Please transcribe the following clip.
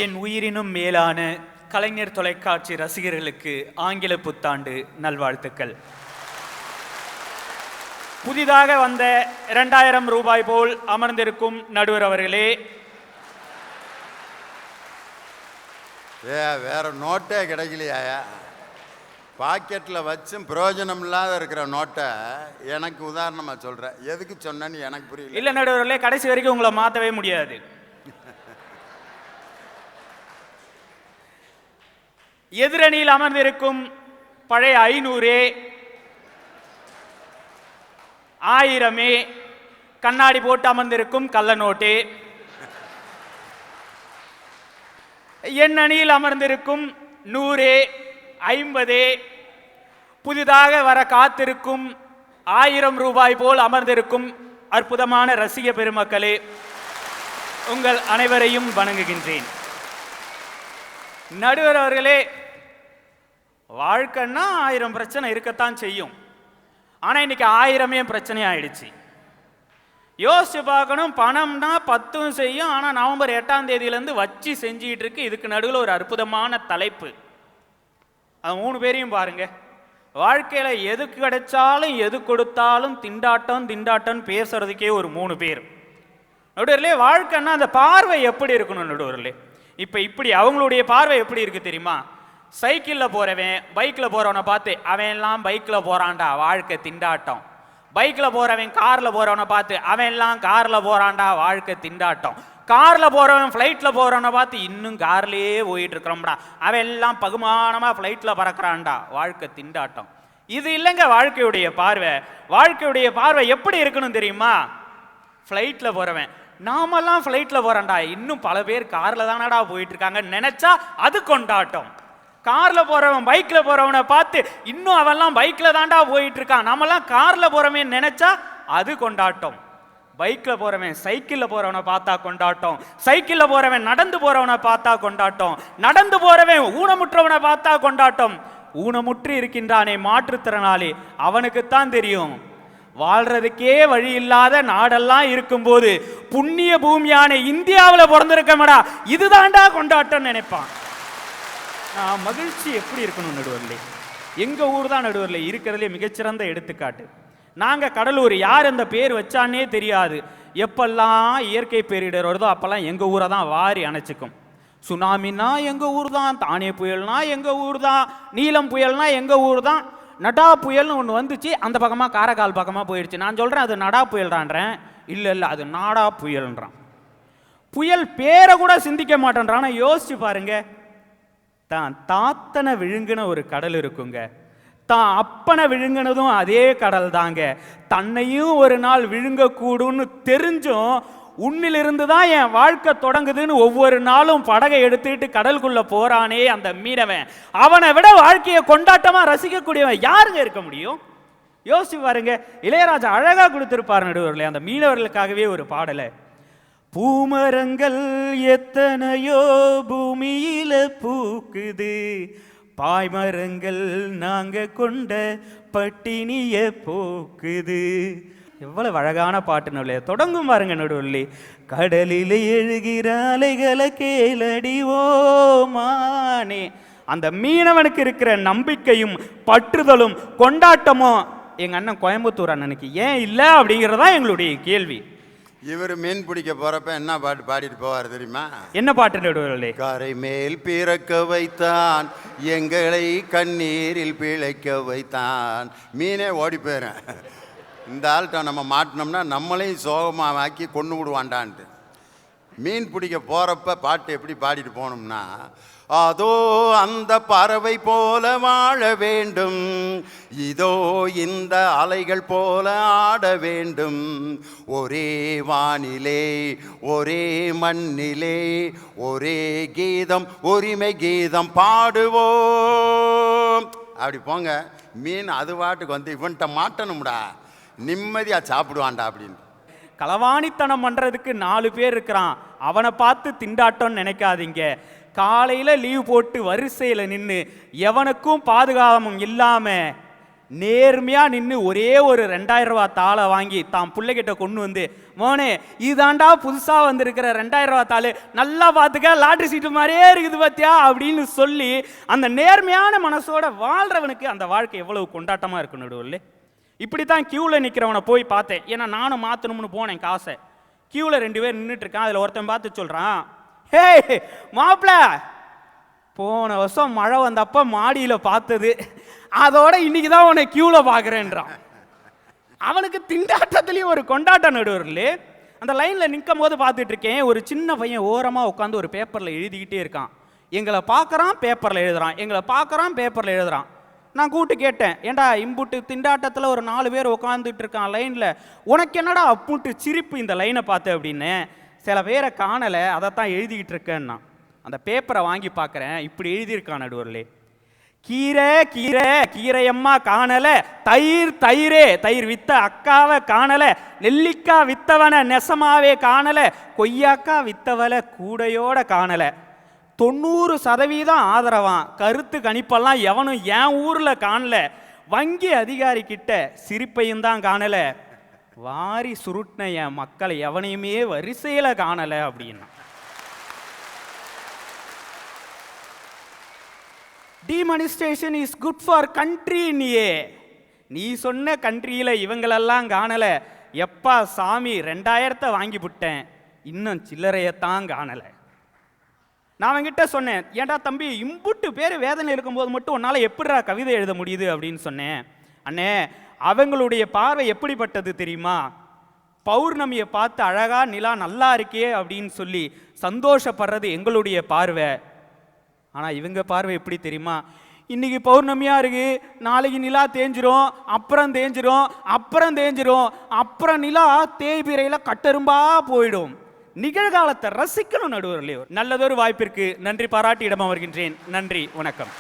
என் உயிரினும் மேலான கலைஞர் தொலைக்காட்சி ரசிகர்களுக்கு ஆங்கில புத்தாண்டு நல்வாழ்த்துக்கள். புதிதாக வந்த 2000 ரூபாய் போல் அமர்ந்திருக்கும் நடுவர் அவர்களே, வேற நோட்டே கிடைக்கலையா? பாக்கெட்டில் வச்சும் பிரயோஜனம் இல்லாத இருக்கிற நோட்டை எனக்கு உதாரணமாக சொல்கிறேன். எதுக்கு சொன்னேன்னு எனக்கு புரியல. இல்லை நடுவர்களே, கடைசி வரைக்கும் உங்களை மாற்றவே முடியாது. எதிரணியில் அமர்ந்திருக்கும் பழைய 500, 1000 கண்ணாடி போட்டு அமர்ந்திருக்கும் கள்ள நோட்டு, என் அணியில் அமர்ந்திருக்கும் 100, 50, புதிதாக வர காத்திருக்கும் 1000 ரூபாய் போல் அமர்ந்திருக்கும் அற்புதமான ரசிக பெருமக்களே, உங்கள் அனைவரையும் வணங்குகின்றேன். நடுவர் அவர்களே, வாழ்க்கைன்னா 1000 பிரச்சனை இருக்கத்தான் செய்யும். ஆனால் இன்னைக்கு 1000 பிரச்சனை ஆயிடுச்சு. யோசிச்சு பார்க்கணும். பணம்னா 10 செய்யும். ஆனால் நவம்பர் 8ஆம் தேதியிலேருந்து வச்சு செஞ்சுக்கிட்டு இருக்கு. இதுக்கு நடுவில் ஒரு அற்புதமான தலைப்பு. அது 3 பேரையும் பாருங்க. வாழ்க்கையில் எது கிடைச்சாலும் எது கொடுத்தாலும் திண்டாட்டம் திண்டாட்டம் பேசுறதுக்கே ஒரு 3 பேர். நடுவர்களே, வாழ்க்கைன்னா அந்த பார்வை எப்படி இருக்கணும் நடுவர்களே? இப்போ இப்படி அவங்களுடைய பார்வை எப்படி இருக்கு தெரியுமா? சைக்கிளில் போகிறவன் பைக்கில் போகிறவனை பார்த்து அவன் எல்லாம் பைக்கில் போகிறான்டா, வாழ்க்கை திண்டாட்டம். பைக்கில் போகிறவன் காரில் போகிறவனை பார்த்து அவன் எல்லாம் காரில் போகிறான்டா, வாழ்க்கை திண்டாட்டம். காரில் போகிறவன் ஃப்ளைட்டில் போகிறவனை பார்த்து இன்னும் கார்லேயே போயிட்டு இருக்கிறோம்டா, அவன் எல்லாம் பகுமானமாக ஃப்ளைட்டில் பறக்கிறான்டா, வாழ்க்கை திண்டாட்டம். இது இல்லைங்க வாழ்க்கையுடைய பார்வை. வாழ்க்கையுடைய பார்வை எப்படி இருக்கணும் தெரியுமா? ஃப்ளைட்டில் போகிறவன் நாமெல்லாம் ஃப்ளைட்டில் போகிறோம்டா, இன்னும் பல பேர் காரில் தானடா போயிட்டு இருக்காங்க நினச்சா அது கொண்டாட்டம். காரில் போகிறவன் பைக்கில் போகிறவனை பார்த்து இன்னும் அவெல்லாம் பைக்கில் தாண்டா போயிட்டு இருக்கான், நம்மலாம் காரில் போகிறவன் நினச்சா அது கொண்டாட்டம். பைக்கில் போகிறவன் சைக்கிளில் போகிறவனை பார்த்தா கொண்டாட்டம், சைக்கிளில் போகிறவன் நடந்து போகிறவனை பார்த்தா கொண்டாட்டம், நடந்து போகிறவன் ஊனமுற்றவனை பார்த்தா கொண்டாட்டம். ஊனமுற்று இருக்கின்றானே மாற்றுத்திறனாளி, அவனுக்குத்தான் தெரியும் வாழ்றதுக்கே வழி இல்லாத நாடெல்லாம் இருக்கும்போது புண்ணிய பூமியான இந்தியாவில் பிறந்திருக்கமடா, இதுதான்டா கொண்டாட்டம் நினைப்பான். மகிழ்ச்சி எப்படி இருக்கணும் நடுவர்களே? எங்கள் ஊர் தான் நடுவர்களே இருக்கிறதுலே மிகச்சிறந்த எடுத்துக்காட்டு. நாங்கள் கடலூர், யார் அந்த பேர் வச்சானே தெரியாது. எப்பெல்லாம் இயற்கை பேரிடர் வருதோ அப்போல்லாம் எங்கள் ஊரை தான் வாரி அணைச்சிக்கும். சுனாமின்னா எங்கள் ஊர் தான், தானே புயல்னா எங்கள் ஊர் தான், நீலம் புயல்னா எங்கள் ஊர் தான். நடா புயல்னு ஒன்று வந்துச்சு, அந்த பக்கமாக காரைக்கால் பக்கமாக போயிடுச்சு. நான் சொல்கிறேன் அது நடா புயல்றான்றேன். இல்லை அது நாடா புயல்ன்றான். புயல் பேரை கூட சிந்திக்க மாட்டேன்றான். யோசிச்சு பாருங்க, தான் தாத்தனை விழுங்கின ஒரு கடல் இருக்குங்க, தான் அப்பனை விழுங்கினதும் அதே கடல் தாங்க. தன்னையும் ஒரு நாள் விழுங்கக்கூடும்னு தெரிஞ்சும் உன்னிலிருந்து தான் என் வாழ்க்கை தொடங்குதுன்னு ஒவ்வொரு நாளும் படகை எடுத்துக்கிட்டு கடலுக்குள்ள போறானே அந்த மீனவன், அவனை விட வாழ்க்கையை கொண்டாட்டமா ரசிக்கக்கூடியவன் யாருங்க இருக்க முடியும்? யோசிச்சு பாருங்க. இளையராஜா அழகா கொடுத்திருப்பார் நடுவர்களே அந்த மீனவர்களுக்காகவே ஒரு பாடலை. பூமரங்கள் எத்தனையோ பூமியில பூக்குது, பாய்மரங்கள் நாங்க கொண்ட பட்டினிய போக்குது. எவ்வளவு அழகான பாட்டு நடுவர்களே. தொடங்கும் பாருங்க நடுவர்களே, கடலில் எழுகிற அலைகளை கேளடிவோமானே. அந்த மீனவனுக்கு இருக்கிற நம்பிக்கையும் பற்றுதலும் கொண்டாட்டமும் எங்க அண்ணன் கோயம்புத்தூர் அண்ணனுக்கு ஏன் இல்லை அப்படிங்கிறதா எங்களுடைய கேள்வி. இவர் மீன் பிடிக்க போறப்ப என்ன பாட்டு பாடிட்டு போவார் தெரியுமா? என்ன பாட்டு நடுவர்களே? கரை மேல் பிறக்க வைத்தான், எங்களை கண்ணீரில் பிழைக்க வைத்தான். மீனே ஓடி போயிறேன். இந்த ஆள்கிட்ட நம்ம மாட்டினோம்னா நம்மளையும் சோகமாக ஆக்கி கொண்டு விடுவான்டான்ட்டு. மீன் பிடிக்க போகிறப்ப பாட்டு எப்படி பாடிட்டு போனோம்னா, அதோ அந்த பறவை போல வாழ வேண்டும், இதோ இந்த அலைகள் போல ஆட வேண்டும், ஒரே வானிலே ஒரே மண்ணிலே ஒரே கீதம் உரிமை கீதம் பாடுவோம். அப்படி போங்க. மீன் அது பாட்டுக்கு வந்து இவன்கிட்ட மாட்டணும்டா, நிம்மதியாக சாப்பிடுவான்டா அப்படின்னு. களவாணித்தனம் பண்ணுறதுக்கு 4 பேர் இருக்கிறான், அவனை பார்த்து திண்டாட்டம்னு நினைக்காதீங்க. காலையில் லீவ் போட்டு வரிசையில் நின்று எவனுக்கும் பாதுகாப்பும் இல்லாமல் நேர்மையா நின்று ஒரே ஒரு 2000 ரூபா தாளை வாங்கி தான் பிள்ளைகிட்ட கொண்டு வந்து, மோனே இதாண்டா புதுசா வந்திருக்கிற 2000 ரூபா தாள், நல்லா பார்த்துக்க, லாட்ரி சீட்டு மாதிரியே இருக்குது பாத்தியா அப்படின்னு சொல்லி அந்த நேர்மையான மனசோட வாழ்றவனுக்கு அந்த வாழ்க்கை எவ்வளவு கொண்டாட்டமா இருக்கு நடுவில். இப்படித்தான் கியூல நிக்கிறவனை போய் பார்த்தேன். ஏன்னா நானும் மாத்தணும்னு போனேன் காசை. கியூல 2 பேர் நின்றுட்டு இருக்கான். அதுல ஒருத்தன் பார்த்து சொல்றான், ஹே மாப்பிள, போன வருஷம் மழை வந்தப்ப மாடியில பார்த்தது, அதோட இன்னைக்கு தான் உன்னை கியூல பாக்குறேன்றான். அவனுக்கு திண்டாட்டத்திலையும் ஒரு கொண்டாட்டம் நடுவர்களே. அந்த லைன்ல நிற்கும் போது பார்த்துட்டு இருக்கேன், ஒரு சின்ன பையன் ஓரமா உட்காந்து ஒரு பேப்பர்ல எழுதிக்கிட்டே இருக்கான். எங்களை பார்க்கறான், பேப்பர்ல எழுதுறான், எங்களை பார்க்கறான், பேப்பர்ல எழுதுறான். நான் கூப்பிட்டு கேட்டேன், ஏண்டா இம்புட்டு திண்டாட்டத்தில் ஒரு 4 பேர் உட்காந்துட்டு இருக்கான் லைனில், உனக்கு என்னடா அப்புட்டு சிரிப்பு இந்த லைனை பார்த்து அப்படின்னு. சில பேரை காணலை, அதைத்தான் எழுதிக்கிட்டு இருக்கேன்னா. அந்த பேப்பரை வாங்கி பார்க்குறேன், இப்படி எழுதியிருக்கான் நடுவர்களே, கீரை கீரை கீரையம்மா காணலை, தயிர் தயிரே தயிர் வித்த அக்காவை காணலை, நெல்லிக்காய் வித்தவனை நெசமாவே காணலை, கொய்யாக்கா வித்தவலை கூடையோட காணலை, 90% ஆதரவான், கருத்து கணிப்பெல்லாம் எவனும் என் ஊர்ல காணல, வங்கி அதிகாரி கிட்ட சிரிப்பையும் தான் காணல, வாரி சுருட்டின என் மக்களை எவனையுமே வரிசையில காணல அப்படின்னா. டிமானிஸ்ட்ரேஷன் இஸ் குட் ஃபார் கண்ட்ரி. நீ சொன்ன கண்ட்ரியில இவங்களெல்லாம் காணல. எப்பா சாமி 2000 வாங்கி விட்டேன், இன்னும் சில்லறையத்தான் காணல. நான் அவன்கிட்ட சொன்னேன், ஏண்டா தம்பி இம்புட்டு பேர் வேதனை இருக்கும்போது மட்டும் உன்னால் எப்படிடா கவிதை எழுத முடியுது அப்படின்னு சொன்னேன். அண்ணே, அவங்களுடைய பார்வை எப்படிப்பட்டது தெரியுமா? பௌர்ணமியை பார்த்து அழகா நிலா நல்லா இருக்கே அப்படின்னு சொல்லி சந்தோஷப்படுறது எங்களுடைய பார்வை. ஆனால் இவங்க பார்வை எப்படி தெரியுமா? இன்னைக்கு பௌர்ணமியாக இருக்கு, நாளைக்கு நிலா தேஞ்சிரும், அப்புறம் தேஞ்சிரும், அப்புறம் தேஞ்சிரும், அப்புறம் நிலா தேய்பிரையில் கட்டெரும்பா போயிடும். நிகழ்காலத்தை ரசிக்கணும் நடுவர்களே. நல்லதொரு வாய்ப்பிற்கு நன்றி பாராட்டி இடம் அமர்கின்றேன். நன்றி, வணக்கம்.